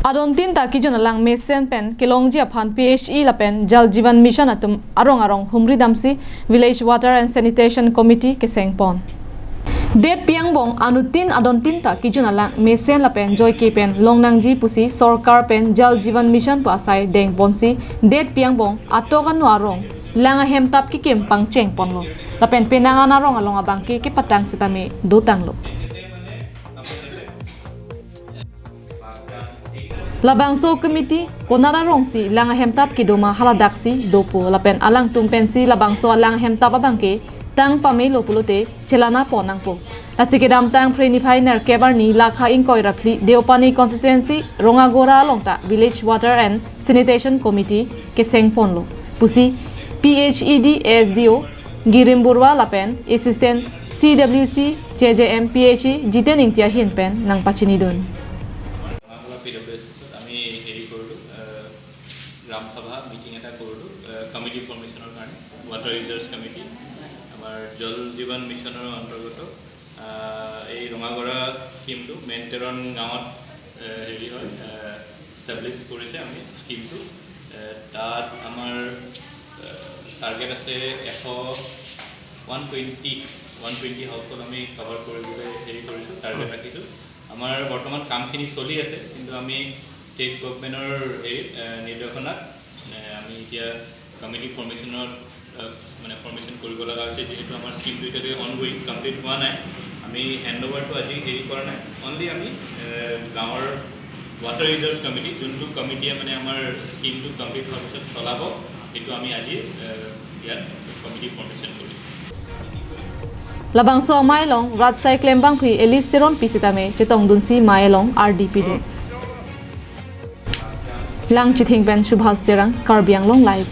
Adon tin ta ki jona lang mesen pen kilong ji aphan PHE la pen Jal Jivan Mission atum arong humri damsi Village Water and Sanitation Committee ke sengpon. Det piang bong anutin adon tin ta ki jona lang mesen la pen joy ke pen longnang ji pusi sarkar pen Jal Jivan Mission pa asai deng ponsi det piang bong atokan no arong langa hem tap ki kem pang cheng pon lo la pen penanga na rong along abang ki patang sitame dutang lo. Labangso committee konara rongsi langa hemtap kidoma haladaksi dopo lapen alang tumpensi labangso alang hemtap abangke tang pamelo pulote chelana ponang po asikidam tang preniphai ner kebarni lakha inkoi rakhli deopani constituency rongagora longta village water and sanitation committee ke sengponlo pusi PHED SDO girimburwa lapen assistant CWC JJM PHE jiten ingtia hinpen nang pachinidon গ্রাম সভা meeting এটা করলো committee ফর্মেশনের কারণে water users committee আমার জল জীবন মিশনের অন্তর্গত এই রঙাগড়া স্কিমটো মেইনটেৰন গাঁৱত হেৰি হয় এষ্টাব্লিছ কৰিছে আমি স্কিমটো তাত আমাৰ টাৰ্গেট আছে 120 হাউচহোল্ড আমি কভাৰ কৰিবলৈ হেৰি কৰিছোঁ টাৰ্গেট ৰাখিছোঁ আমাৰ বৰ্তমান কামখিনি চলি আছে কিন্তু আমি স্টেট গভৰ্ণমেণ্টৰ নিৰ্দেশনাত আমি এতিয়া কমিটি ফৰ্মেশ্যনত মানে ফৰ্মেশ্যন কৰিব লগা হৈছে যিহেতু আমাৰ স্কিমটো এতিয়ালৈকে অনগোয়িং কমপ্লিট হোৱা নাই আমি হেণ্ড অভাৰটো আজি হেৰি কৰা নাই অনলি আমি গাঁৱৰ ৱাটাৰ ইউজাৰ্ছ কমিটি যোনটো কমিটিয়ে মানে আমাৰ স্কিমটো কমপ্লিট হোৱাৰ পিছত চলাব সেইটো আমি আজি ইয়াত কমিটি ফৰ্মেশ্যন কৰিছোঁ Labangso mailong ratsai klembang phi elisteron pisitame chetong dunsi mailong RDP do Lang chithing ben Subhas Terang Karbiang Long Live